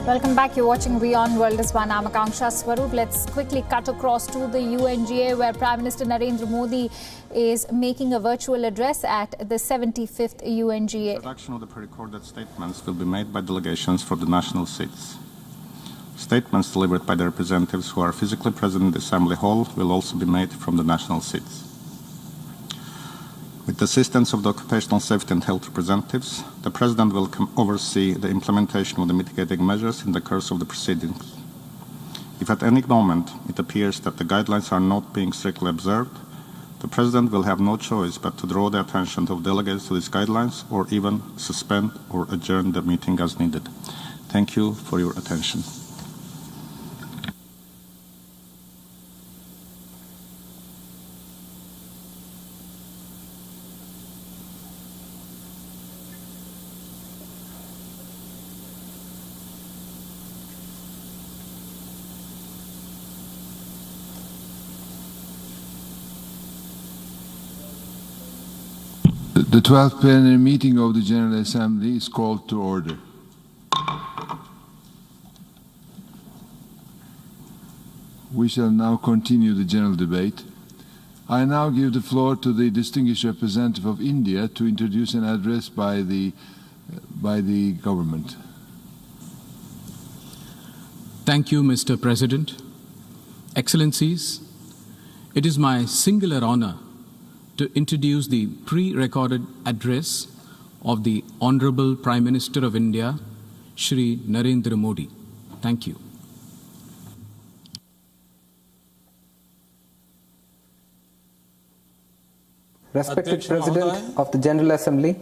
Welcome back. You're watching Beyond World is One. I'm Akanksha Swaroop. Let's quickly cut across to the UNGA, where Prime Minister Narendra Modi is making a virtual address at the 75th UNGA. Production of the pre-recorded statements will be made by delegations from the national seats. Statements delivered by the representatives who are physically present in the Assembly Hall will also be made from the national seats. With the assistance of the occupational safety and health representatives, the President will oversee the implementation of the mitigating measures in the course of the proceedings. If at any moment it appears that the guidelines are not being strictly observed, the President will have no choice but to draw the attention of delegates to these guidelines or even suspend or adjourn the meeting as needed. Thank you for your attention. The 12th plenary meeting of the General Assembly is called to order. We shall now continue the general debate. I now give the floor to the distinguished representative of India to introduce an address by the government. Thank you, Mr. President. Excellencies, it is my singular honor to introduce the pre-recorded address of the Honorable Prime Minister of India, Shri Narendra Modi. Thank you. Respected President of the General Assembly,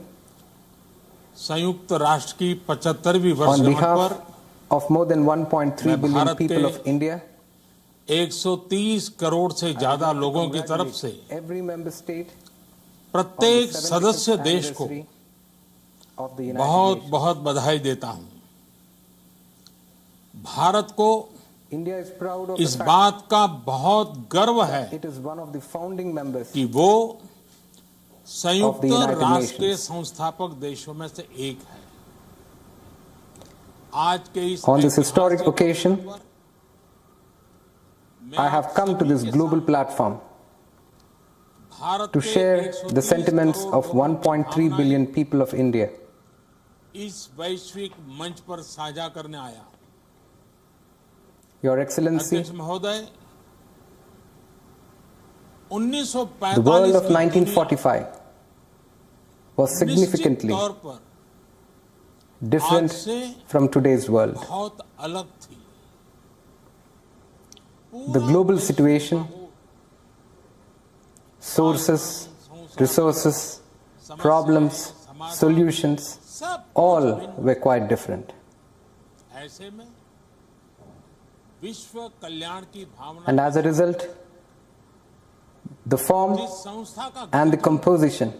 संयुक्त राष्ट्र की 75वीं on वर्षगांठ behalf पर of more than 1.3 billion people of India, 130 crore से ज्यादा लोगों की तरफ से every member state प्रत्येक सदस्य देश को of the United बहुत Nations. बहुत बधाई देता हूं। भारत को India is proud of इस the fact बात का बहुत गर्व है it is one of the founding members कि वो संयुक्त of the United राष्ट्र के Nations. संस्थापक देशों में से एक है। आज के इस On this historic ऐतिहासिक occasion, अवसर पर मैं I आप have come to सभी this के global साथ platform भारत to के share 130 the sentiments crore of लोगों की 1.3 billion people of India. इस वैश्विक मंच पर साझा करने आया। Your Excellency, अध्यक्ष महोदय, 1945 the world of की दुनिया 1945 was निश्चित significantly तौर पर different आज से from today's world. बहुत अलग थी। The global situation, sources, resources, problems, solutions, all were quite different. ऐसे में विश्व कल्याण की भावना And as a result, the form जिस संस्था का and the composition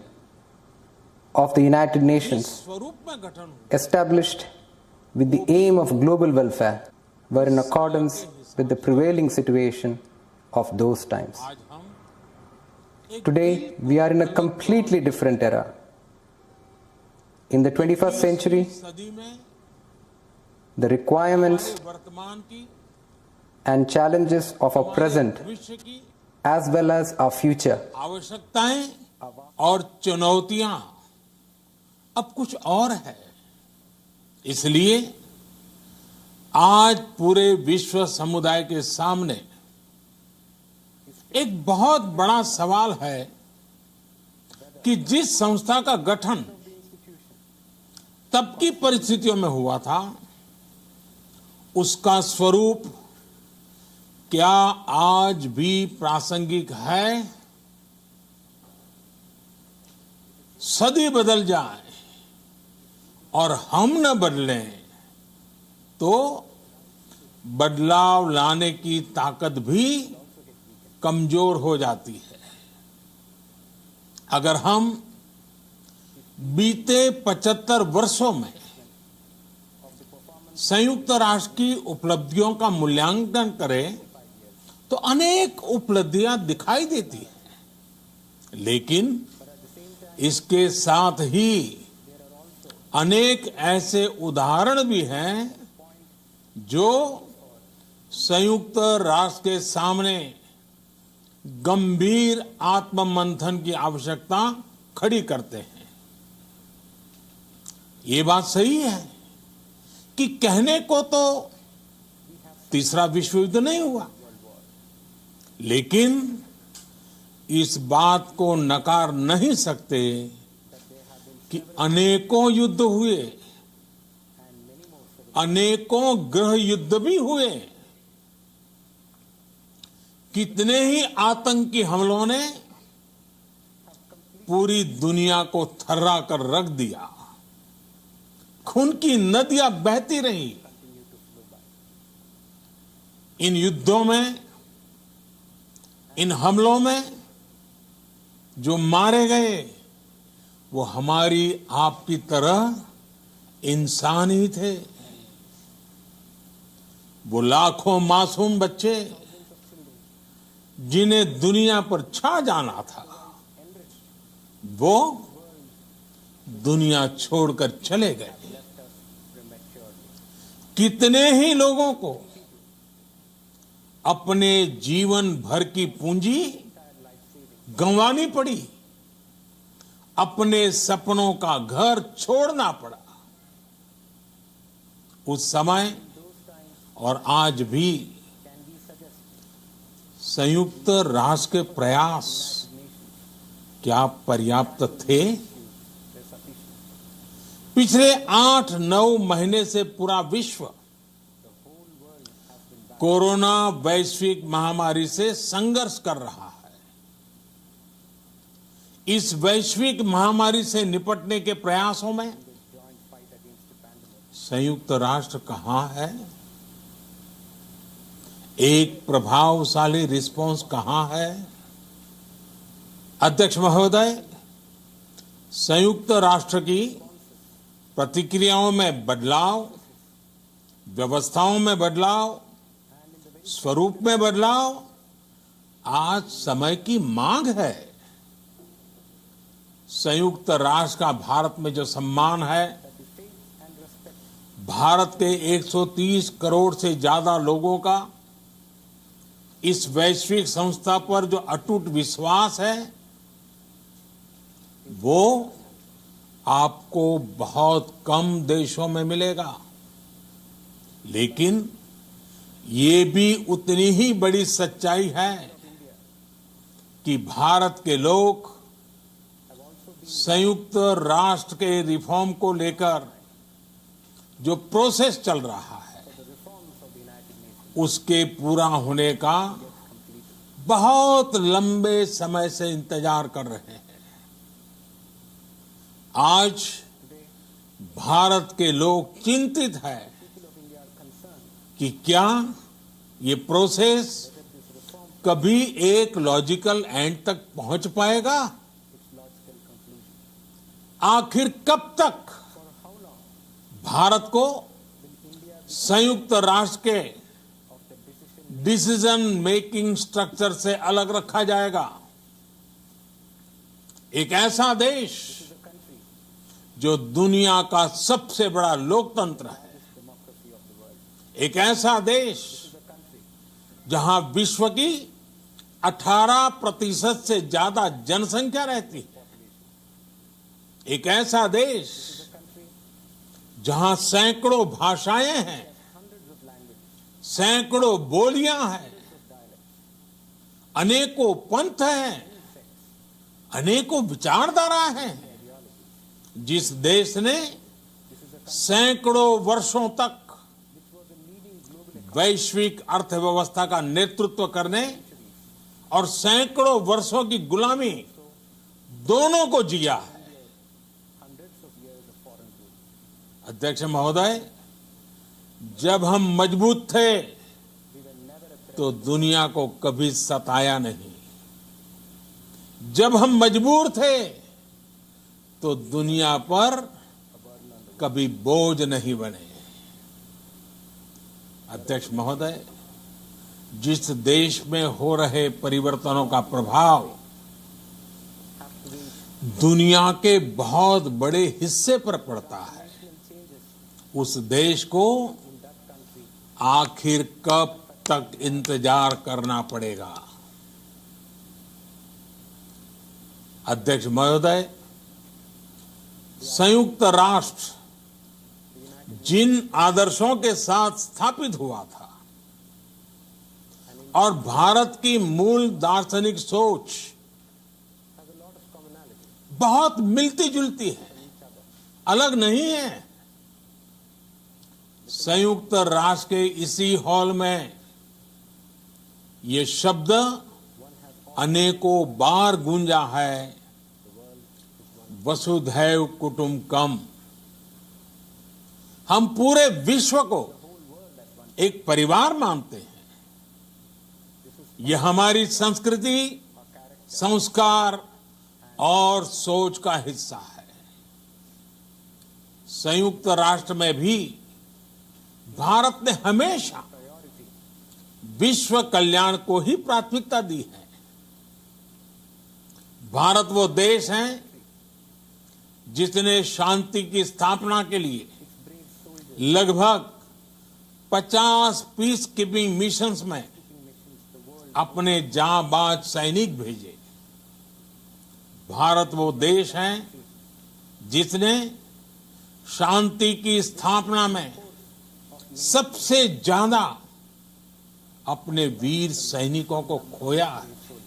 of the United जिस Nations, स्वरूप में गठन हुआ, established with the aim of global welfare, were in accordance with the prevailing situation of those times. आज हम एक Today, we are in a completely different era. In the 21st century, सदी में the requirements हमारे वर्तमान की and challenges of our present भविष्य की as well as our future आवश्यकताएं और चुनौतियां अब कुछ और है। इसलिए आज पूरे विश्व समुदाय के सामने एक बहुत बड़ा सवाल है कि जिस संस्था का गठन तब की परिस्थितियों में हुआ था, उसका स्वरूप क्या आज भी प्रासंगिक है? सदी बदल जाए और हम न बदलें तो बदलाव लाने की ताकत भी कमजोर हो जाती है। अगर हम बीते 75 वर्षों में संयुक्त राष्ट्र की उपलब्धियों का मूल्यांकन करें तो अनेक उपलब्धियां दिखाई देती हैं, लेकिन इसके साथ ही अनेक ऐसे उदाहरण भी हैं जो संयुक्त राष्ट्र के सामने गंभीर आत्ममंथन की आवश्यकता खड़ी करते हैं। ये बात सही है कि कहने को तो तीसरा विश्व युद्ध नहीं हुआ, लेकिन इस बात को नकार नहीं सकते कि अनेकों युद्ध हुए, अनेकों गृह युद्ध भी हुए। कितने ही आतंकी हमलों ने पूरी दुनिया को थर्रा कर रख दिया, खून की नदियां बहती रही। इन युद्धों में, इन हमलों में जो मारे गए वो हमारी आपकी तरह इंसान ही थे। वो लाखों मासूम बच्चे जिन्हें दुनिया पर छा जाना था, वो दुनिया छोड़कर चले गए। कितने ही लोगों को अपने जीवन भर की पूंजी गंवानी पड़ी, अपने सपनों का घर छोड़ना पड़ा। उस समय और आज भी संयुक्त राष्ट्र के प्रयास क्या पर्याप्त थे? पिछले 8-9 महीने से पूरा विश्व कोरोना वैश्विक महामारी से संघर्ष कर रहा है। इस वैश्विक महामारी से निपटने के प्रयासों में संयुक्त राष्ट्र कहां है? एक प्रभावशाली रिस्पांस कहां है? अध्यक्ष महोदय, संयुक्त राष्ट्र की प्रतिक्रियाओं में बदलाव, व्यवस्थाओं में बदलाव, स्वरूप में बदलाव आज समय की मांग है। संयुक्त राष्ट्र का भारत में जो सम्मान है, भारत के 130 करोड़ से ज्यादा लोगों का इस वैश्विक संस्था पर जो अटूट विश्वास है, वो आपको बहुत कम देशों में मिलेगा। लेकिन ये भी उतनी ही बड़ी सच्चाई है कि भारत के लोग संयुक्त राष्ट्र के रिफॉर्म को लेकर जो प्रोसेस चल रहा है, उसके पूरा होने का बहुत लंबे समय से इंतजार कर रहे हैं। आज भारत के लोग चिंतित हैं कि क्या ये प्रोसेस कभी एक लॉजिकल एंड तक पहुंच पाएगा? आखिर कब तक भारत को संयुक्त राष्ट्र के डिसीजन मेकिंग स्ट्रक्चर से अलग रखा जाएगा? एक ऐसा देश जो दुनिया का सबसे बड़ा लोकतंत्र है, एक ऐसा देश जहां विश्व की 18% से ज्यादा जनसंख्या रहती है, एक ऐसा देश जहां सैकड़ों भाषाएं हैं, सैकड़ों बोलियां हैं, अनेकों पंथ हैं, अनेकों विचारधारा हैं, जिस देश ने सैकड़ों वर्षों तक वैश्विक अर्थव्यवस्था का नेतृत्व करने और सैकड़ों वर्षों की गुलामी दोनों को जिया है। अध्यक्ष महोदय, जब हम मजबूत थे तो दुनिया को कभी सताया नहीं। जब हम मजबूर थे तो दुनिया पर कभी बोझ नहीं बने। अध्यक्ष महोदय, जिस देश में हो रहे परिवर्तनों का प्रभाव दुनिया के बहुत बड़े हिस्से पर पड़ता है, उस देश को आखिर कब तक इंतजार करना पड़ेगा? अध्यक्ष महोदय, संयुक्त राष्ट्र जिन आदर्शों के साथ स्थापित हुआ था और भारत की मूल दार्शनिक सोच बहुत मिलती जुलती है, अलग नहीं है। संयुक्त राष्ट्र के इसी हॉल में ये शब्द अनेकों बार गूंजा है, वसुधैव कुटुंबकम। हम पूरे विश्व को एक परिवार मानते हैं। यह हमारी संस्कृति, संस्कार और सोच का हिस्सा है। संयुक्त राष्ट्र में भी भारत ने हमेशा विश्व कल्याण को ही प्राथमिकता दी है। भारत वो देश है जिसने शांति की स्थापना के लिए लगभग 50 पीस कीपिंग मिशंस में अपने जांबाज सैनिक भेजे। भारत वो देश है जिसने शांति की स्थापना में सबसे ज्यादा अपने वीर सैनिकों को खोया है।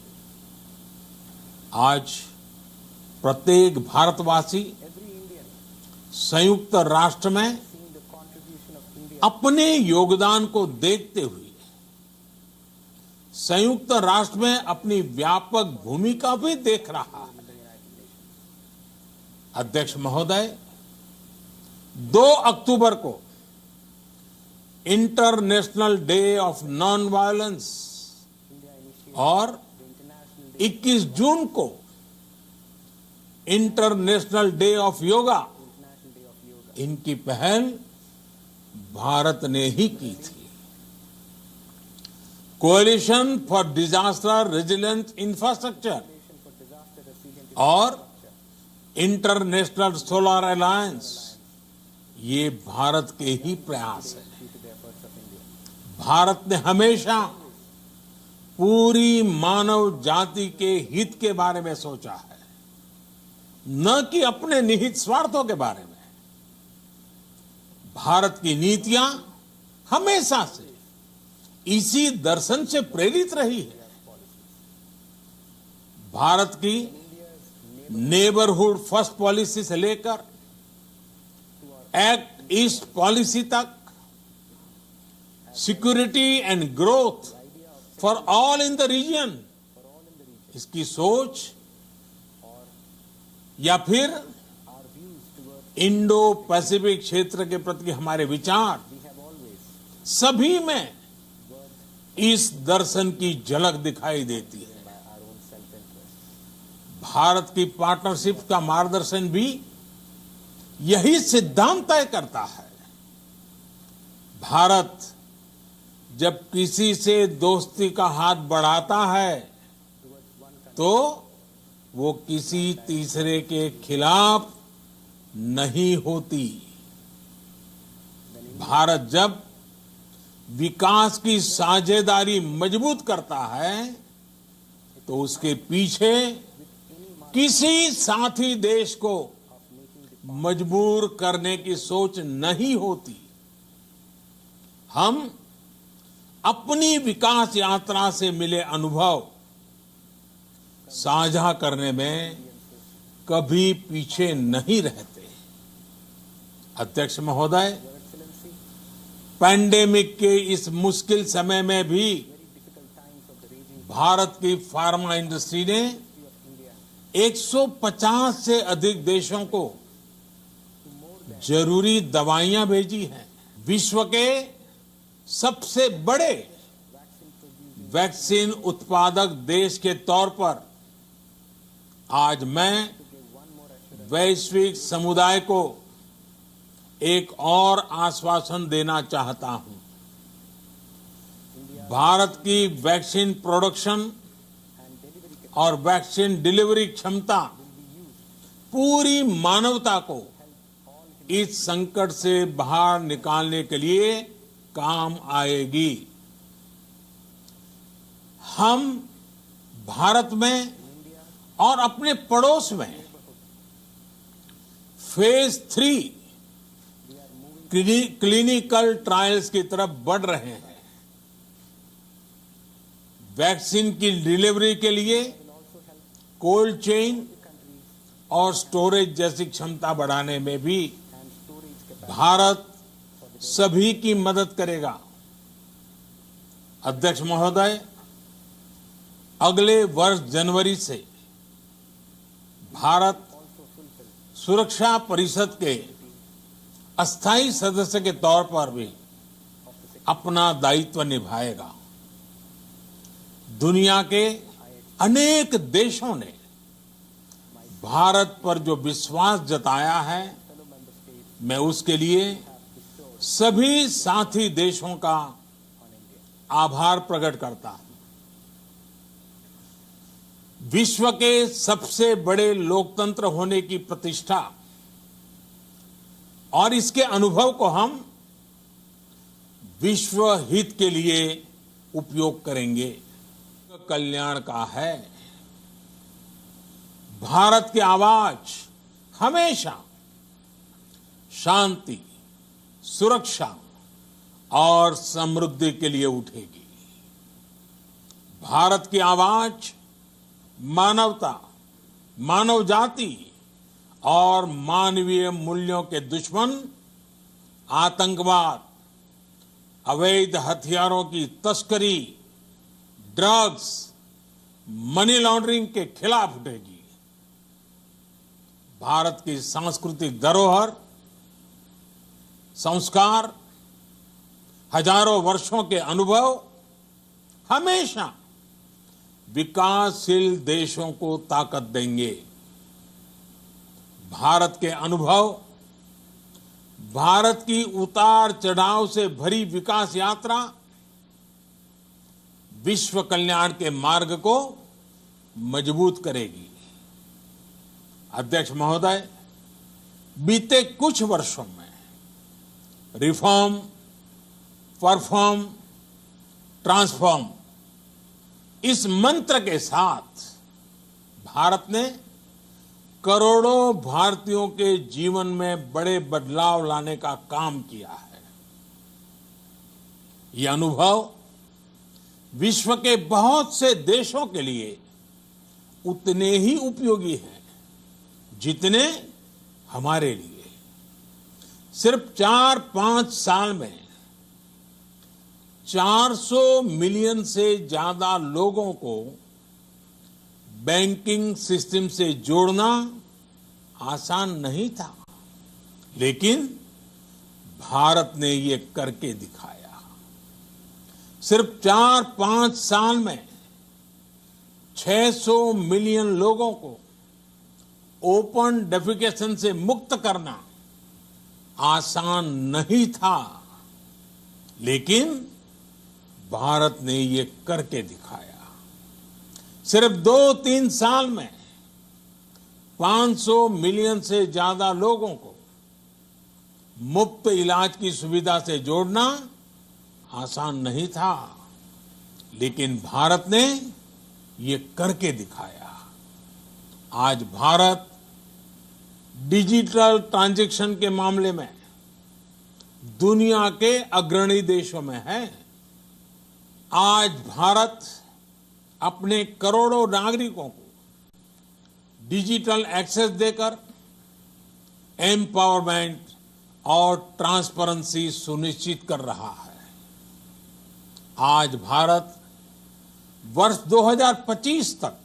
आज प्रत्येक भारतवासी संयुक्त राष्ट्र में अपने योगदान को देखते हुए संयुक्त राष्ट्र में अपनी व्यापक भूमिका भी देख रहा है। अध्यक्ष महोदय, 2 अक्टूबर को international day of non violence और 21 जून को इंटरनेशनल डे ऑफ योगा, इनकी पहल भारत ने ही की थी। Coalition for disaster resilient infrastructure और इंटरनेशनल सोलर अलायंस, ये भारत के ही प्रयास है। भारत ने हमेशा पूरी मानव जाति के हित के बारे में सोचा है, न कि अपने निहित स्वार्थों के बारे में। भारत की नीतियां हमेशा से इसी दर्शन से प्रेरित रही है। भारत की नेबरहुड फर्स्ट पॉलिसी से लेकर एक्ट ईस्ट पॉलिसी तक, security and growth for all in the region, इसकी सोच, या फिर इंडो पैसिफिक क्षेत्र के प्रति हमारे विचार, सभी में इस दर्शन की झलक दिखाई देती है। भारत की पार्टनरशिप का मार्गदर्शन भी यही सिद्धांत तय करता है। भारत जब किसी से दोस्ती का हाथ बढ़ाता है तो वो किसी तीसरे के खिलाफ नहीं होती। भारत जब विकास की साझेदारी मजबूत करता है तो उसके पीछे किसी साथी देश को मजबूर करने की सोच नहीं होती। हम अपनी विकास यात्रा से मिले अनुभव साझा करने में कभी पीछे नहीं रहते। अध्यक्ष महोदय, पैंडेमिक के इस मुश्किल समय में भी भारत की फार्मा इंडस्ट्री ने 150 से अधिक देशों को जरूरी दवाइयां भेजी हैं। विश्व के सबसे बड़े वैक्सीन उत्पादक देश के तौर पर आज मैं वैश्विक समुदाय को एक और आश्वासन देना चाहता हूं। भारत की वैक्सीन प्रोडक्शन और वैक्सीन डिलीवरी क्षमता पूरी मानवता को इस संकट से बाहर निकालने के लिए काम आएगी। हम भारत में और अपने पड़ोस में फेज 3 क्लिनिकल ट्रायल्स की तरफ बढ़ रहे हैं। वैक्सीन की डिलीवरी के लिए कोल्ड चेन और स्टोरेज जैसी क्षमता बढ़ाने में भी भारत सभी की मदद करेगा। अध्यक्ष महोदय, अगले वर्ष जनवरी से भारत सुरक्षा परिषद के अस्थायी सदस्य के तौर पर भी अपना दायित्व निभाएगा। दुनिया के अनेक देशों ने भारत पर जो विश्वास जताया है, मैं उसके लिए सभी साथी देशों का आभार प्रकट करता हूं। विश्व के सबसे बड़े लोकतंत्र होने की प्रतिष्ठा और इसके अनुभव को हम विश्व हित के लिए उपयोग करेंगे। कल्याण का है। भारत की आवाज हमेशा शांति, सुरक्षा और समृद्धि के लिए उठेगी। भारत की आवाज मानवता, मानव जाति और मानवीय मूल्यों के दुश्मन आतंकवाद, अवैध हथियारों की तस्करी, ड्रग्स, मनी लॉन्ड्रिंग के खिलाफ उठेगी। भारत की सांस्कृतिक धरोहर, संस्कार, हजारों वर्षों के अनुभव हमेशा विकासशील देशों को ताकत देंगे। भारत के अनुभव भारत की उतार चढ़ाव से भरी विकास यात्रा विश्व कल्याण के मार्ग को मजबूत करेगी। अध्यक्ष महोदय, बीते कुछ वर्षों में रिफॉर्म, परफॉर्म, ट्रांसफॉर्म इस मंत्र के साथ भारत ने करोड़ों भारतीयों के जीवन में बड़े बदलाव लाने का काम किया है। ये अनुभव विश्व के बहुत से देशों के लिए उतने ही उपयोगी हैं जितने हमारे लिए। सिर्फ 4-5 साल में 400 मिलियन से ज्यादा लोगों को बैंकिंग सिस्टम से जोड़ना आसान नहीं था, लेकिन भारत ने ये करके दिखाया। सिर्फ 4-5 साल में 600 मिलियन लोगों को ओपन डेफिकेशन से मुक्त करना आसान नहीं था, लेकिन भारत ने ये करके दिखाया। सिर्फ 2-3 साल में 500 मिलियन से ज्यादा लोगों को मुफ्त इलाज की सुविधा से जोड़ना आसान नहीं था, लेकिन भारत ने ये करके दिखाया। आज भारत डिजिटल ट्रांजैक्शन के मामले में दुनिया के अग्रणी देशों में है। आज भारत अपने करोड़ों नागरिकों को डिजिटल एक्सेस देकर एम्पावरमेंट और ट्रांसपेरेंसी सुनिश्चित कर रहा है। आज भारत वर्ष 2025 तक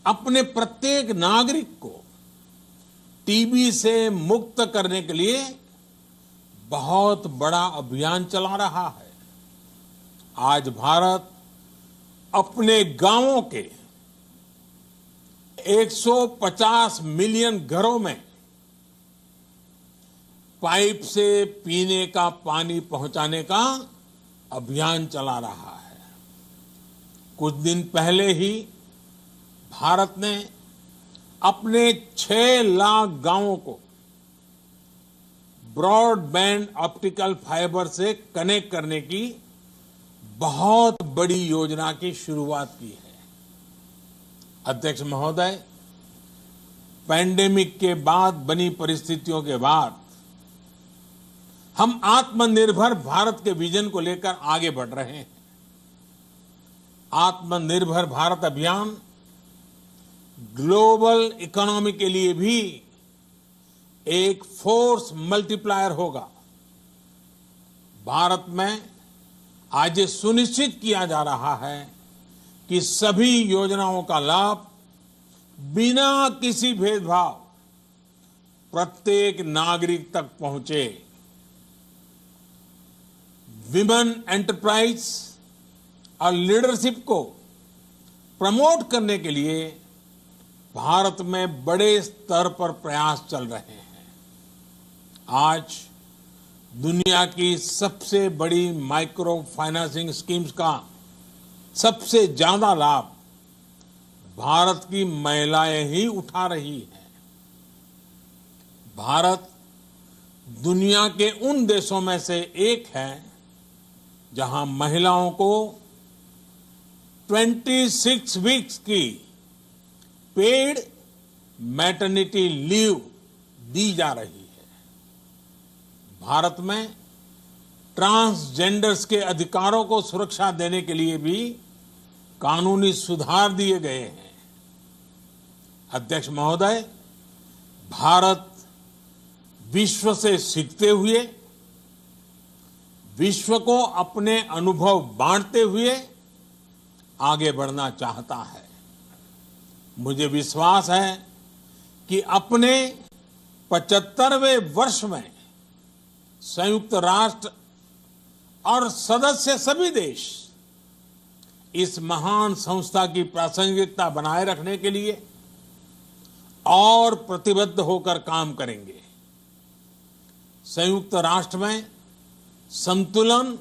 अपने प्रत्येक नागरिक को टीबी से मुक्त करने के लिए बहुत बड़ा अभियान चला रहा है। आज भारत अपने गांवों के 150 मिलियन घरों में पाइप से पीने का पानी पहुंचाने का अभियान चला रहा है। कुछ दिन पहले ही भारत ने अपने 6 लाख गांवों को ब्रॉडबैंड ऑप्टिकल फाइबर से कनेक्ट करने की बहुत बड़ी योजना की शुरुआत की है। अध्यक्ष महोदय, पैंडेमिक के बाद बनी परिस्थितियों के बाद हम आत्मनिर्भर भारत के विजन को लेकर आगे बढ़ रहे हैं। आत्मनिर्भर भारत अभियान ग्लोबल इकोनॉमी के लिए भी एक फोर्स मल्टीप्लायर होगा। भारत में आज ये सुनिश्चित किया जा रहा है कि सभी योजनाओं का लाभ बिना किसी भेदभाव प्रत्येक नागरिक तक पहुंचे। विमेन एंटरप्राइज और लीडरशिप को प्रमोट करने के लिए भारत में बड़े स्तर पर प्रयास चल रहे हैं। आज दुनिया की सबसे बड़ी माइक्रो फाइनेंसिंग स्कीम्स का सबसे ज्यादा लाभ भारत की महिलाएं ही उठा रही हैं। भारत दुनिया के उन देशों में से एक है जहां महिलाओं को 26 वीक्स की पेड मैटरनिटी लीव दी जा रही है। भारत में ट्रांसजेंडर्स के अधिकारों को सुरक्षा देने के लिए भी कानूनी सुधार दिए गए हैं। अध्यक्ष महोदय, भारत विश्व से सीखते हुए, विश्व को अपने अनुभव बांटते हुए आगे बढ़ना चाहता है। मुझे विश्वास है कि अपने 75वें वर्ष में संयुक्त राष्ट्र और सदस्य सभी देश इस महान संस्था की प्रासंगिकता बनाए रखने के लिए और प्रतिबद्ध होकर काम करेंगे। संयुक्त राष्ट्र में संतुलन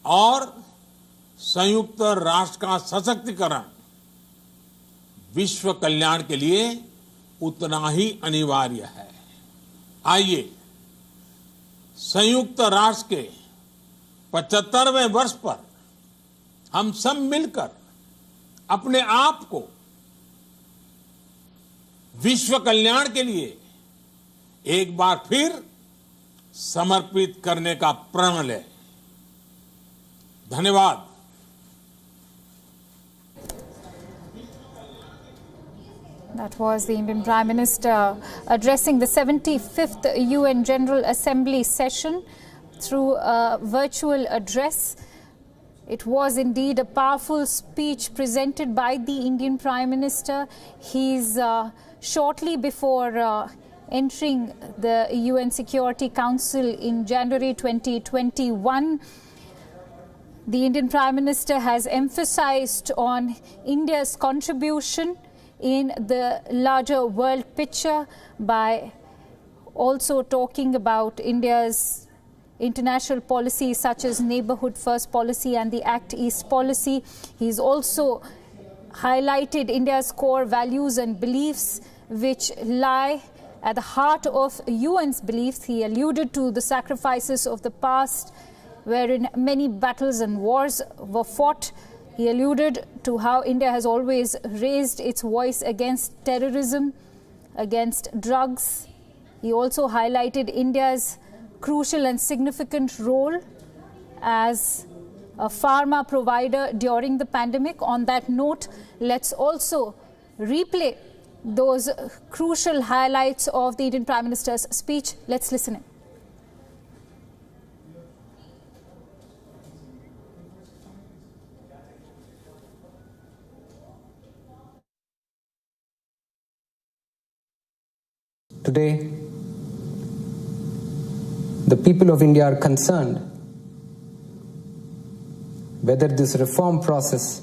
और संयुक्त राष्ट्र का सशक्तिकरण विश्व कल्याण के लिए उतना ही अनिवार्य है। आइए संयुक्त राष्ट्र के 75वें वर्ष पर हम सब मिलकर अपने आप को विश्व कल्याण के लिए एक बार फिर समर्पित करने का प्रण लें। धन्यवाद। That was the Indian Prime Minister addressing the 75th UN General Assembly session through a virtual address. It was indeed a powerful speech presented by the Indian Prime Minister. He's shortly before entering the UN Security Council in January 2021. The Indian Prime Minister has emphasized on India's contribution in the larger world picture by also talking about India's international policies such as Neighbourhood First policy and the Act East policy. He's also highlighted India's core values and beliefs which lie at the heart of UN's beliefs. He alluded to the sacrifices of the past wherein many battles and wars were fought. He alluded to how India has always raised its voice against terrorism, against drugs. He also highlighted India's crucial and significant role as a pharma provider during the pandemic. On that note, let's also replay those crucial highlights of the Indian Prime Minister's speech. Let's listen in. Today, the people of India are concerned whether this reform process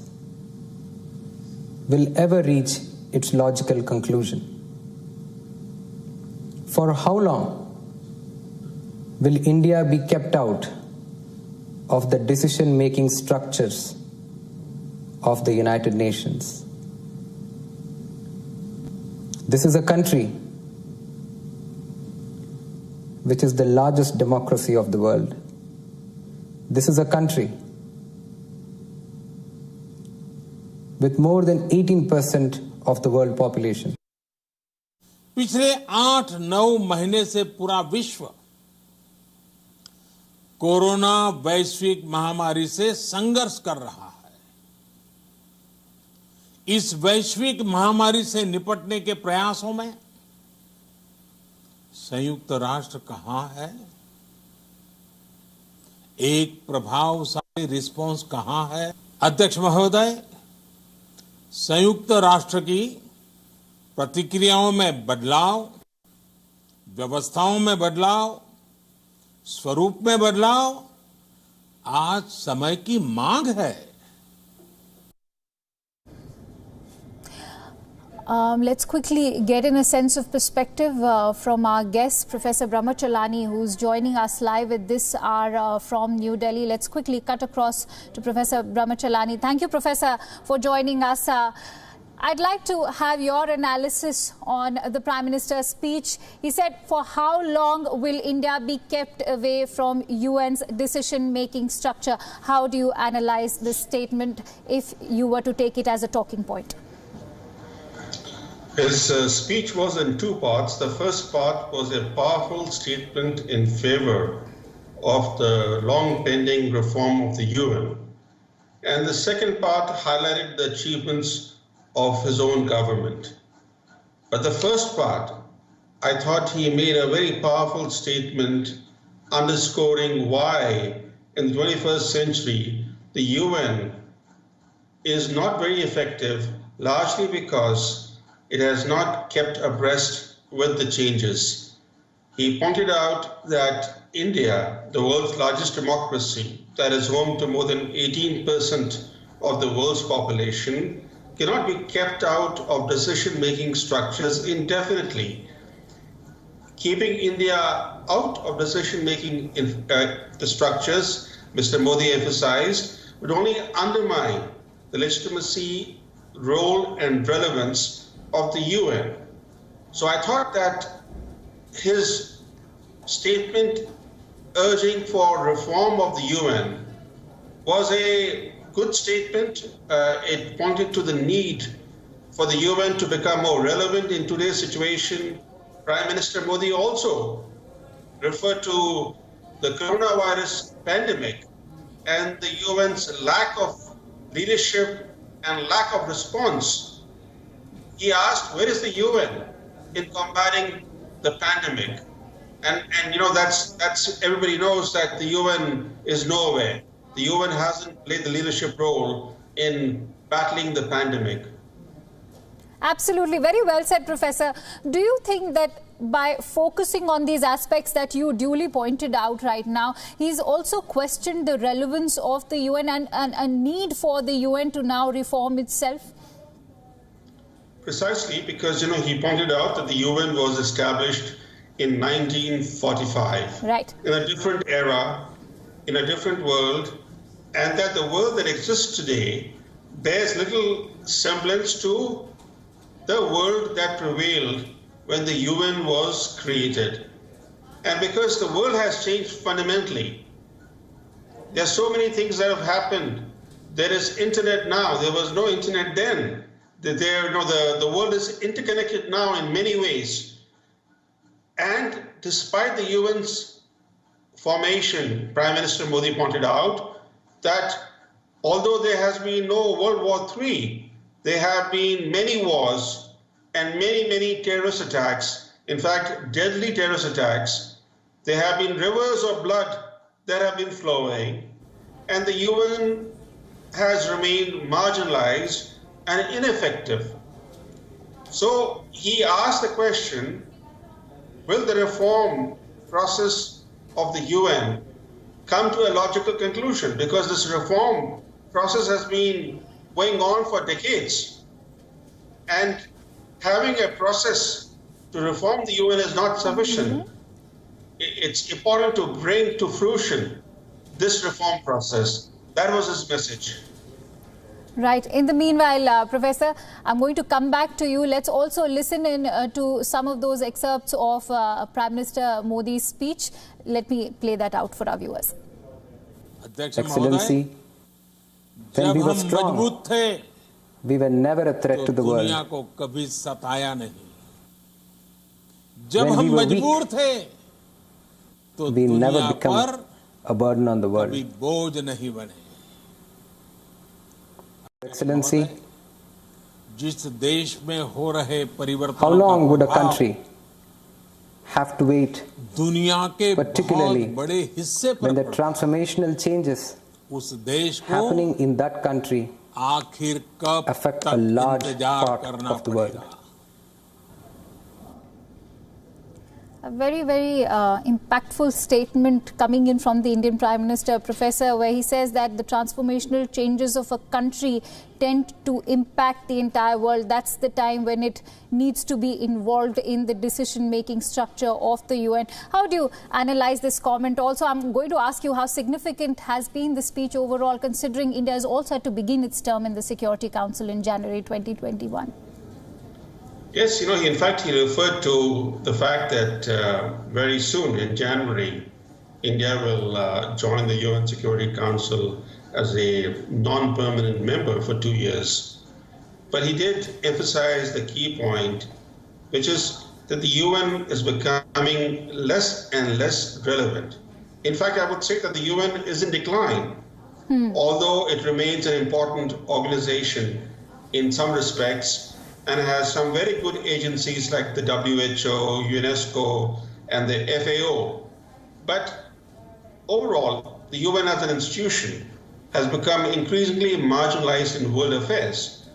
will ever reach its logical conclusion. For how long will India be kept out of the decision-making structures of the United Nations? This is a country which is the largest democracy of the world. This is a country with more than 18% of the world population. पिछले 8-9 महीने से पूरा विश्व corona वैश्विक महामारी से संघर्ष कर रहा है। इस वैश्विक महामारी से निपटने के प्रयासों में संयुक्त राष्ट्र कहां है? एक प्रभावशाली रिस्पांस कहां है? अध्यक्ष महोदय, संयुक्त राष्ट्र की प्रतिक्रियाओं में बदलाव, व्यवस्थाओं में बदलाव, स्वरूप में बदलाव आज समय की मांग है। Let's quickly get in a sense of perspective from our guest, Professor Brahmachalani, who's joining us live at this hour from New Delhi. Let's quickly cut across to Professor Brahmachalani. Thank you, Professor, for joining us. I'd like to have your analysis on the Prime Minister's speech. He said, for how long will India be kept away from UN's decision-making structure? How do you analyze this statement if you were to take it as a talking point? His speech was in two parts. The first part was a powerful statement in favor of the long-pending reform of the UN. And the second part highlighted the achievements of his own government. But the first part, I thought he made a very powerful statement underscoring why in the 21st century the UN is not very effective, largely because it has not kept abreast with the changes. He pointed out that India, the world's largest democracy, that is home to more than 18% of the world's population, cannot be kept out of decision-making structures indefinitely. Keeping India out of decision-making structures, Mr. Modi emphasized, would only undermine the legitimacy, role, and relevance of the UN. So I thought that his statement urging for reform of the UN was a good statement. It pointed to the need for the UN to become more relevant in today's situation. Prime Minister Modi also referred to the coronavirus pandemic and the UN's lack of leadership and lack of response. He asked, where is the UN in combating the pandemic? And you know, that's everybody knows that the UN is nowhere. The UN hasn't played the leadership role in battling the pandemic. Absolutely. Very well said, Professor. Do you think that by focusing on these aspects that you duly pointed out right now, he's also questioned the relevance of the UN and a need for the UN to now reform itself? Precisely, because, you know, he pointed out that the UN was established in 1945. Right. In a different era, in a different world, and that the world that exists today bears little semblance to the world that prevailed when the UN was created. And because the world has changed fundamentally, there are so many things that have happened. There is internet now. There was no internet then. The world is interconnected now in many ways. And despite the UN's formation, Prime Minister Modi pointed out that although there has been no World War III, there have been many wars and many terrorist attacks, in fact, deadly terrorist attacks. There have been rivers of blood that have been flowing, and the UN has remained marginalized and ineffective. So he asked the question, will the reform process of the UN come to a logical conclusion? Because this reform process has been going on for decades. And having a process to reform the UN is not sufficient. It's important to bring to fruition this reform process. That was his message. Right. In the meanwhile, Professor, I'm going to come back to you. Let's also listen in to some of those excerpts of Prime Minister Modi's speech. Let me play that out for our viewers. Excellency, when we were strong, we were never a threat to the world. When we were weak, we never become a burden on the world. Excellency, how long would a country have to wait, particularly when the transformational changes happening in that country affect a large part of the world? A very, very impactful statement coming in from the Indian Prime Minister, Professor, where he says that the transformational changes of a country tend to impact the entire world. That's the time when it needs to be involved in the decision-making structure of the UN. How do you analyze this comment? Also, I'm going to ask you how significant has been the speech overall, considering India has also had to begin its term in the Security Council in January 2021. Yes, in fact, he referred to the fact that very soon in January, India will join the UN Security Council as a non-permanent member for 2 years. But he did emphasize the key point, which is that the UN is becoming less and less relevant. In fact, I would say that the UN is in decline, although it remains an important organization in some respects, and has some very good agencies like the WHO, UNESCO, and the FAO. But overall, the UN as an institution has become increasingly marginalized in world affairs.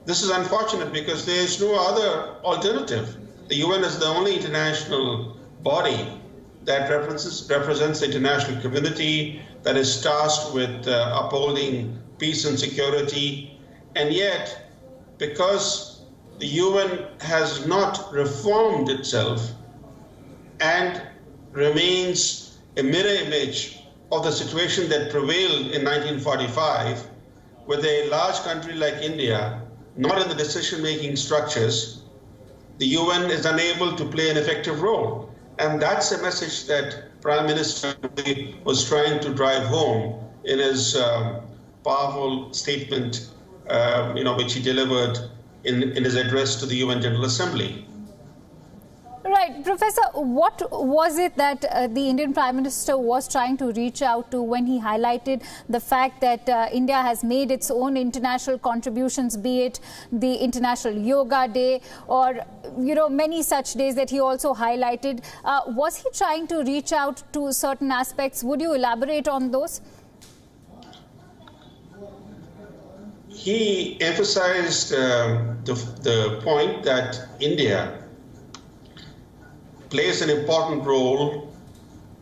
This is unfortunate because there is no other alternative. The UN is the only international body that represents the international community, that is tasked with upholding peace and security. And yet, because the UN has not reformed itself and remains a mirror image of the situation that prevailed in 1945, with a large country like India not in the decision-making structures, the UN is unable to play an effective role. And that's a message that Prime Minister was trying to drive home in his powerful statement, which he delivered in his address to the UN General Assembly. Right. Professor, what was it that the Indian Prime Minister was trying to reach out to when he highlighted the fact that India has made its own international contributions, be it the International Yoga Day or, many such days that he also highlighted? Was he trying to reach out to certain aspects? Would you elaborate on those? He emphasized the point that India plays an important role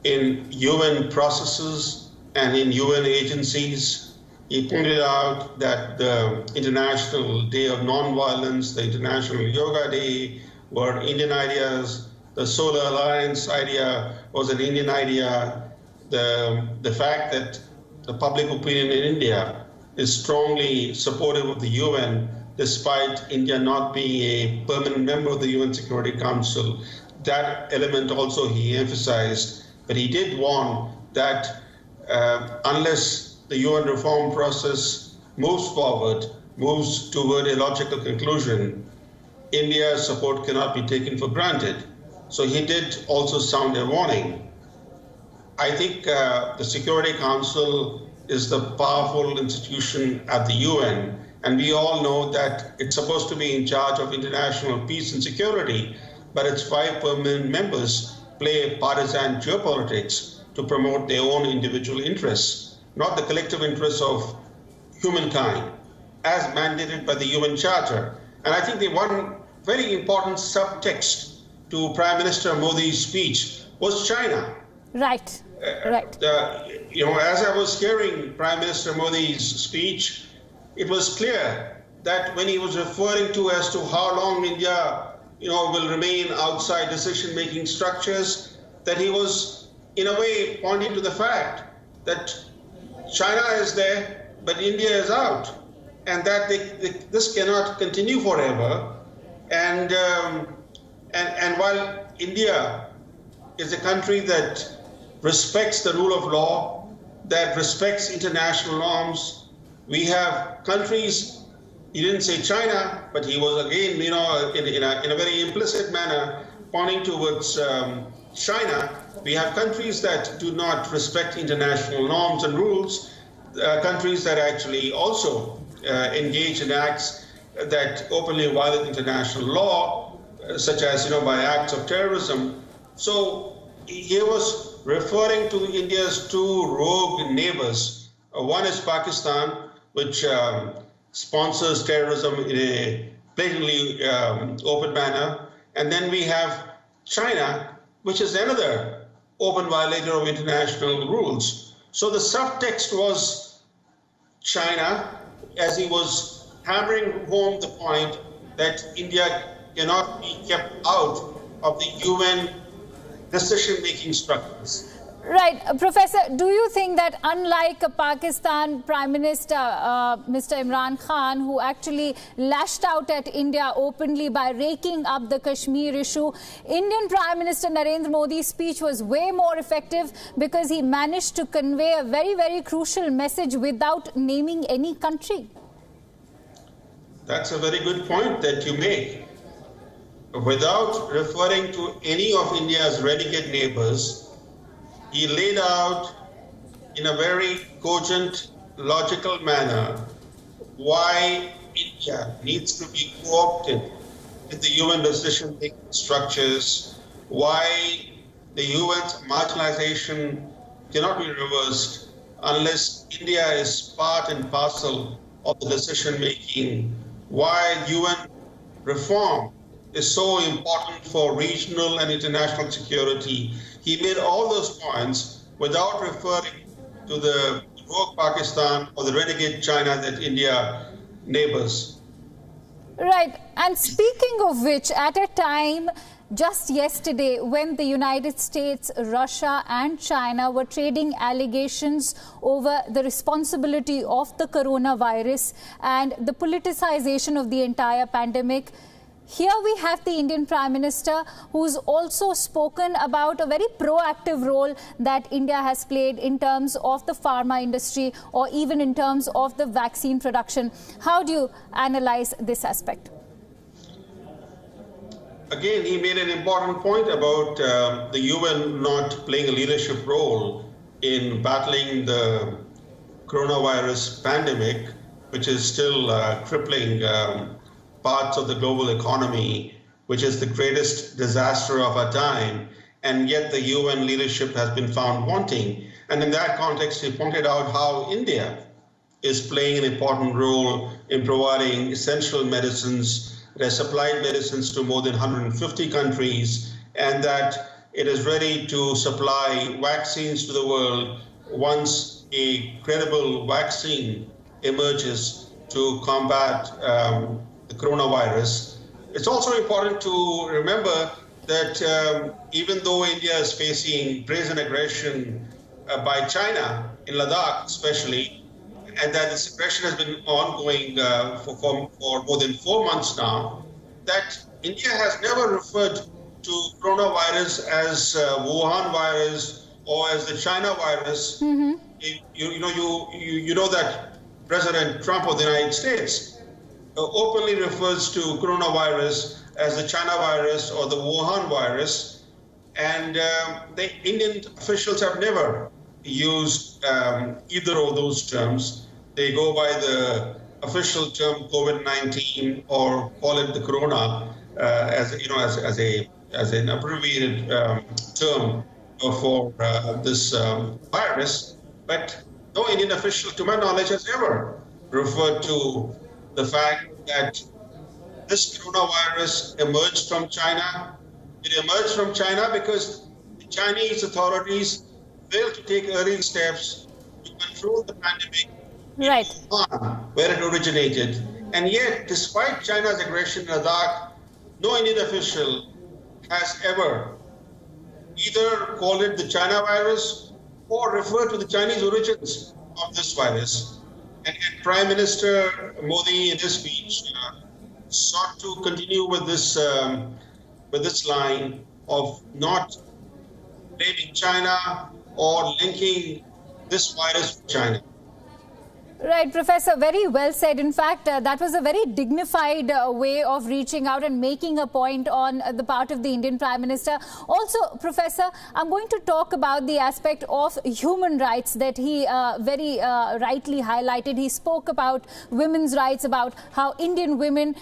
in UN processes and in UN agencies. He pointed out that the International Day of Nonviolence, the International Yoga Day were Indian ideas. The Solar Alliance idea was an Indian idea. The fact that the public opinion in India is strongly supportive of the UN, despite India not being a permanent member of the UN Security Council. That element also he emphasized, but he did warn that unless the UN reform process moves forward, moves toward a logical conclusion, India's support cannot be taken for granted. So he did also sound a warning. I think the Security Council is the powerful institution at the UN, and we all know that it's supposed to be in charge of international peace and security, but its 5 permanent members play partisan geopolitics to promote their own individual interests, not the collective interests of humankind, as mandated by the UN Charter. And I think the one very important subtext to Prime Minister Modi's speech was China. Right. Right. As I was hearing Prime Minister Modi's speech, it was clear that when he was referring to as to how long India, will remain outside decision-making structures, that he was, in a way, pointing to the fact that China is there, but India is out. and that this cannot continue forever. And while India is a country that respects the rule of law, that respects international norms, we have countries. He didn't say China, but he was again, in a very implicit manner, pointing towards China. We have countries that do not respect international norms and rules, countries that actually also engage in acts that openly violate international law, such as, by acts of terrorism. So he was referring to India's two rogue neighbors. One is Pakistan, which sponsors terrorism in a blatantly open manner. And then we have China, which is another open violator of international rules. So the subtext was China, as he was hammering home the point that India cannot be kept out of the UN decision-making structures. Right. Professor, do you think that unlike Pakistan Prime Minister Mr. Imran Khan, who actually lashed out at India openly by raking up the Kashmir issue, Indian Prime Minister Narendra Modi's speech was way more effective because he managed to convey a very, very crucial message without naming any country? That's a very good point that you make. Without referring to any of India's renegade neighbors, he laid out in a very cogent, logical manner why India needs to be co-opted in the UN decision-making structures, why the UN's marginalization cannot be reversed unless India is part and parcel of the decision-making, why UN reform is so important for regional and international security. He made all those points without referring to the rogue Pakistan or the renegade China that India neighbors. Right. And speaking of which, at a time just yesterday when the United States, Russia and China were trading allegations over the responsibility of the coronavirus and the politicization of the entire pandemic, here we have the Indian Prime Minister who's also spoken about a very proactive role that India has played in terms of the pharma industry or even in terms of the vaccine production. How do you analyze this aspect? Again, he made an important point about the UN not playing a leadership role in battling the coronavirus pandemic, which is still crippling parts of the global economy, which is the greatest disaster of our time, and yet the UN leadership has been found wanting. And in that context, he pointed out how India is playing an important role in providing essential medicines. It has supplied medicines to more than 150 countries, and that it is ready to supply vaccines to the world once a credible vaccine emerges to combat the coronavirus. It's also important to remember that even though India is facing brazen aggression by China, in Ladakh especially, and that this aggression has been ongoing for more than 4 months now, that India has never referred to coronavirus as Wuhan virus or as the China virus. Mm-hmm. You know that President Trump of the United States openly refers to coronavirus as the China virus or the Wuhan virus, and the Indian officials have never used either of those terms. They go by the official term COVID-19 or call it the corona as an abbreviated term for this virus. But no Indian official, to my knowledge, has ever referred to the fact that this coronavirus emerged from China. It emerged from China because the Chinese authorities failed to take early steps to control the pandemic, right, where it originated. And yet, despite China's aggression in Ladakh, no Indian official has ever either called it the China virus or referred to the Chinese origins of this virus. And Prime Minister Modi, in his speech, sought to continue with this line of not blaming China or linking this virus with China. Right, Professor, very well said. In fact, that was a very dignified way of reaching out and making a point on the part of the Indian Prime Minister. Also, Professor, I'm going to talk about the aspect of human rights that he very rightly highlighted. He spoke about women's rights, about how Indian women,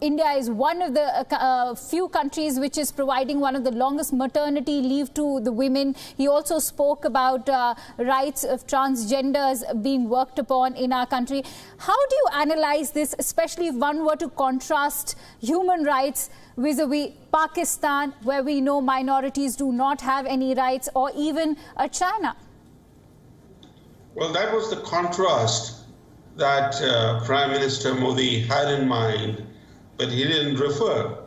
India is one of the few countries which is providing one of the longest maternity leave to the women. He also spoke about rights of transgenders being worked upon in our country. How do you analyze this, especially if one were to contrast human rights vis-a-vis Pakistan, where we know minorities do not have any rights, or even China? Well, that was the contrast that Prime Minister Modi had in mind, but he didn't refer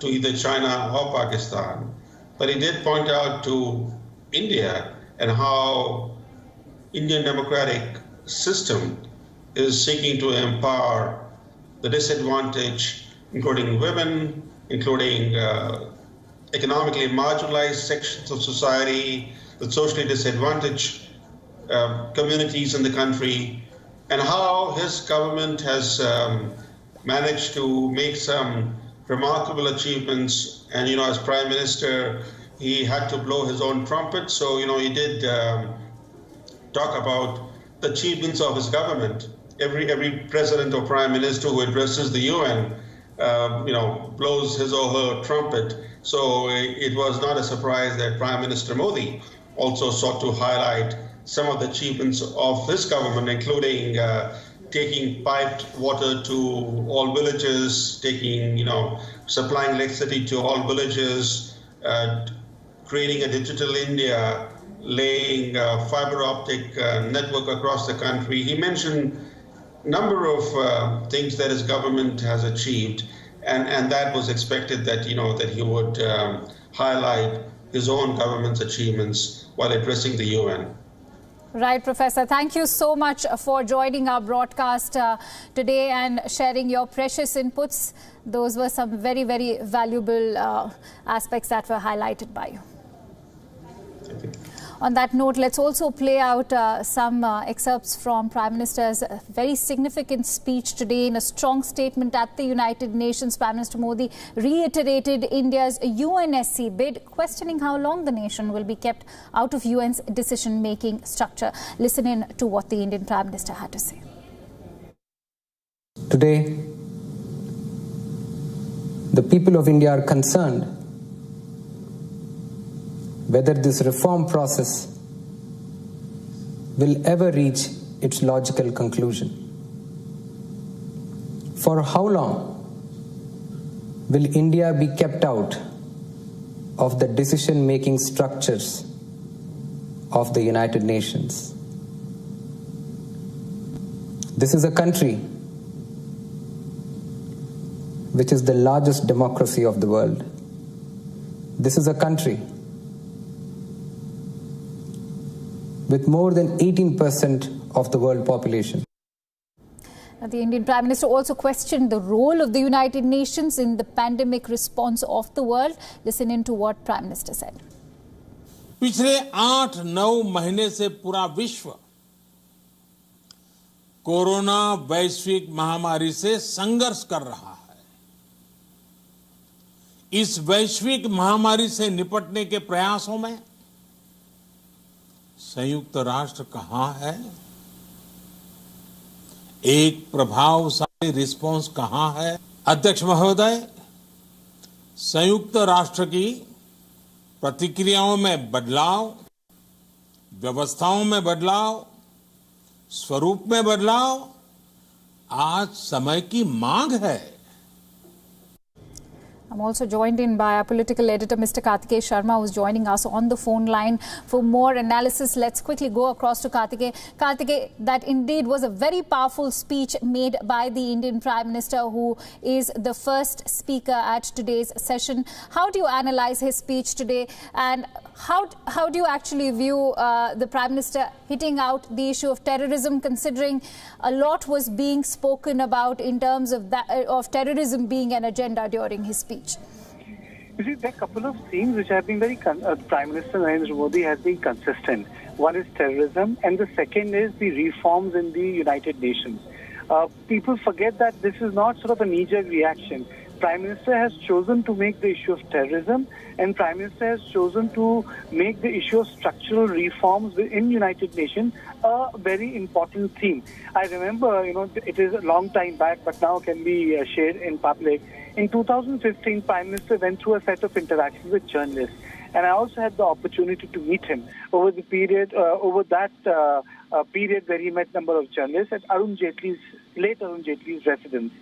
to either China or Pakistan. But he did point out to India and how Indian democratic system is seeking to empower the disadvantaged, including women, including economically marginalized sections of society, the socially disadvantaged communities in the country, and how his government has managed to make some remarkable achievements. And, as Prime Minister, he had to blow his own trumpet. So, he did talk about the achievements of his government. Every president or prime minister who addresses the UN, blows his or her trumpet. So it was not a surprise that Prime Minister Modi also sought to highlight some of the achievements of his government, including taking piped water to all villages, supplying electricity to all villages, creating a digital India, laying fiber optic network across the country. He mentioned a number of things that his government has achieved, and that was expected that that he would highlight his own government's achievements while addressing the UN. Right, Professor. Thank you so much for joining our broadcast today and sharing your precious inputs. Those were some very, very valuable aspects that were highlighted by you. Thank you. On that note, let's also play out some excerpts from Prime Minister's very significant speech today. In a strong statement at the United Nations, Prime Minister Modi reiterated India's UNSC bid, questioning how long the nation will be kept out of UN's decision-making structure. Listen in to what the Indian Prime Minister had to say. Today, the people of India are concerned whether this reform process will ever reach its logical conclusion. For how long will India be kept out of the decision-making structures of the United Nations? This is a country which is the largest democracy of the world. This is a country with more than 18% of the world population. The Indian Prime Minister also questioned the role of the United Nations in the pandemic response of the world. Listen in to what Prime Minister said. पिछले 8-9 महीने से पूरा विश्व corona वैश्विक महामारी से संघर्ष कर रहा है। इस वैश्विक महामारी से निपटने के प्रयासों में संयुक्त राष्ट्र कहां है? एक प्रभावशाली रिस्पांस कहां है? अध्यक्ष महोदय, संयुक्त राष्ट्र की प्रतिक्रियाओं में बदलाव, व्यवस्थाओं में बदलाव, स्वरूप में बदलाव आज समय की मांग है। I'm also joined in by our political editor, Mr. Kartikeya Sharma, who's joining us on the phone line for more analysis. Let's quickly go across to Kartikeya. Kartikeya, that indeed was a very powerful speech made by the Indian Prime Minister, who is the first speaker at today's session. How do you analyze his speech today, and how do you actually view the Prime Minister hitting out the issue of terrorism, considering a lot was being spoken about in terms of that, of terrorism being an agenda during his speech? You see, there are a couple of themes which have been very, Prime Minister Narendra Modi has been consistent. One is terrorism, and the second is the reforms in the United Nations. People forget that this is not sort of a knee-jerk reaction. Prime Minister has chosen to make the issue of terrorism, and Prime Minister has chosen to make the issue of structural reforms in United Nations a very important theme. I remember, it is a long time back, but now can be shared in public. In 2015, Prime Minister went through a set of interactions with journalists, and I also had the opportunity to meet him over the period, period where he met a number of journalists at late Arun Jaitley's residence.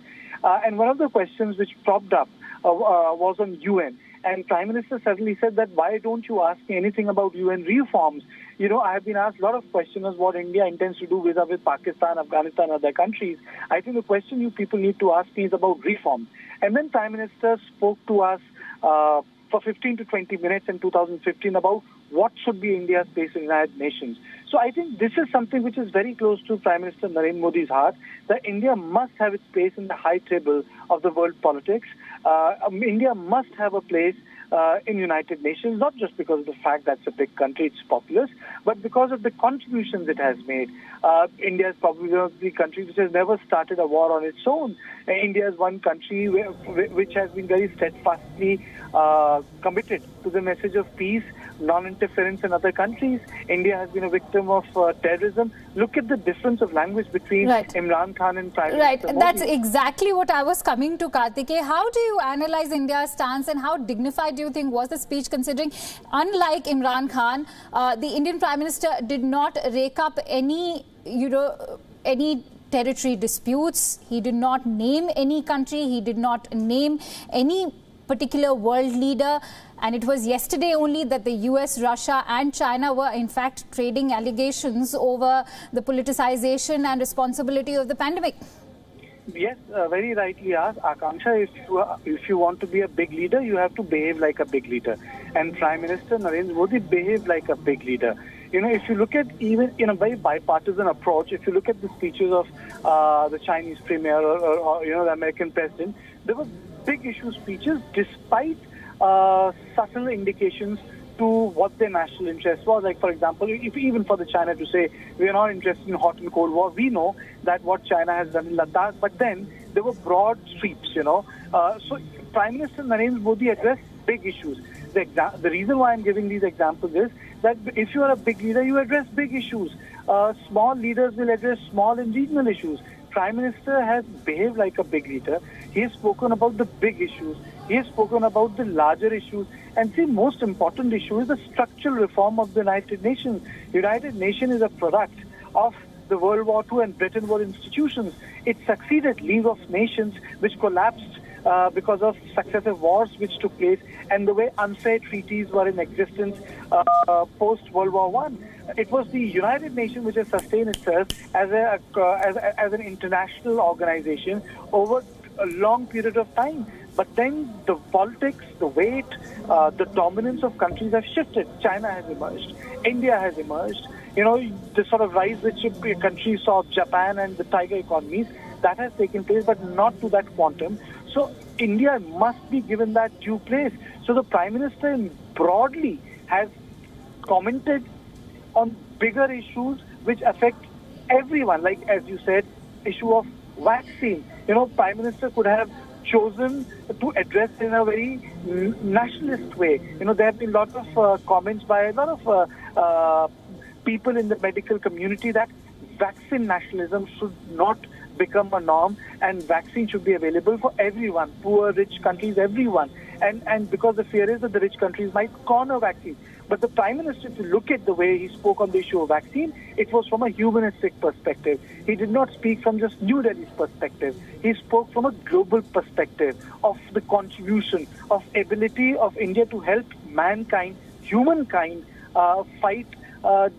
And one of the questions which propped up was on UN. And Prime Minister suddenly said that, why don't you ask me anything about UN reforms? I have been asked a lot of questions as what India intends to do with Pakistan, Afghanistan, other countries. I think the question you people need to ask me is about reforms. And then Prime Minister spoke to us for 15 to 20 minutes in 2015 about what should be India's place in the United Nations. So I think this is something which is very close to Prime Minister Narendra Modi's heart, that India must have its place in the high table of the world politics. India must have a place in United Nations, not just because of the fact that it's a big country, it's populous, but because of the contributions it has made. India is probably one of the countries which has never started a war on its own. India is one country which has been very steadfastly committed to the message of peace, non-interference in other countries. India has been a victim of terrorism. Look at the difference of language between Imran Khan and Prime Minister Modi. That's exactly what I was coming to, Kartikeya. How do you analyze India's stance, and how dignified do you think was the speech, considering, unlike Imran Khan, the Indian Prime Minister did not rake up any territory disputes. He did not name any country. He did not name any particular world leader. And it was yesterday only that the US, Russia and China were in fact trading allegations over the politicization and responsibility of the pandemic. Yes, very rightly asked. Akanksha, if you want to be a big leader, you have to behave like a big leader. And Prime Minister Narendra Modi behaved like a big leader. If you look at even in a very bipartisan approach, if you look at the speeches of the Chinese premier or the American president, there were big issue speeches despite subtle indications to what their national interest was. Like, for example, even for the China to say, we are not interested in hot and cold war, we know that what China has done in Ladakh, but then there were broad sweeps, So Prime Minister Narendra Modi addressed big issues. The reason why I'm giving these examples is that if you are a big leader, you address big issues. Small leaders will address small and regional issues. Prime Minister has behaved like a big leader. He has spoken about the big issues. He has spoken about the larger issues. And the most important issue is the structural reform of the United Nations. United Nations is a product of the World War II and Bretton Woods institutions. It succeeded League of Nations, which collapsed because of successive wars which took place, and the way unfair treaties were in existence post-World War I. It was the United Nations which has sustained itself as an international organization over a long period of time. But then the politics, the weight, the dominance of countries have shifted. China has emerged. India has emerged. The sort of rise which countries saw of Japan and the tiger economies, that has taken place, but not to that quantum. So India must be given that due place. So the Prime Minister broadly has commented on bigger issues which affect everyone. Like, as you said, issue of vaccine. Prime Minister could have chosen to address in a very nationalist way. There have been a lot of comments by a lot of people in the medical community that vaccine nationalism should not become a norm, and vaccine should be available for everyone, poor, rich countries, everyone. And because the fear is that the rich countries might corner vaccine. But the Prime Minister, if you look at the way he spoke on the issue of vaccine, it was from a humanistic perspective. He did not speak from just New Delhi's perspective. He spoke from a global perspective of the contribution, of ability of India to help mankind, humankind, fight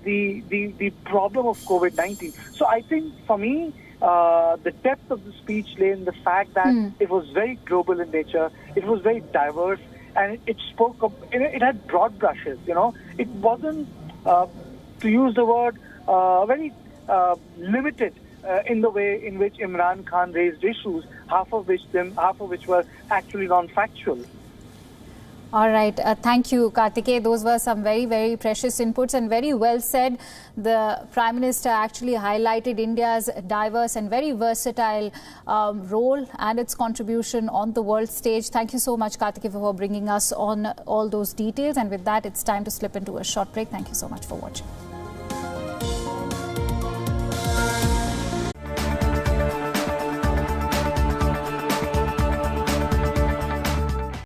the problem of COVID-19. So I think for me, the depth of the speech lay in the fact that it was very global in nature, it was very diverse, and it spoke of, it had broad brushes, It wasn't, to use the word, very limited in the way in which Imran Khan raised issues, half of which were actually non-factual. All right. Thank you, Kartikeya. Those were some very, very precious inputs and very well said. The Prime Minister actually highlighted India's diverse and very versatile role and its contribution on the world stage. Thank you so much, Kartikeya, for bringing us on all those details. And with that, it's time to slip into a short break. Thank you so much for watching.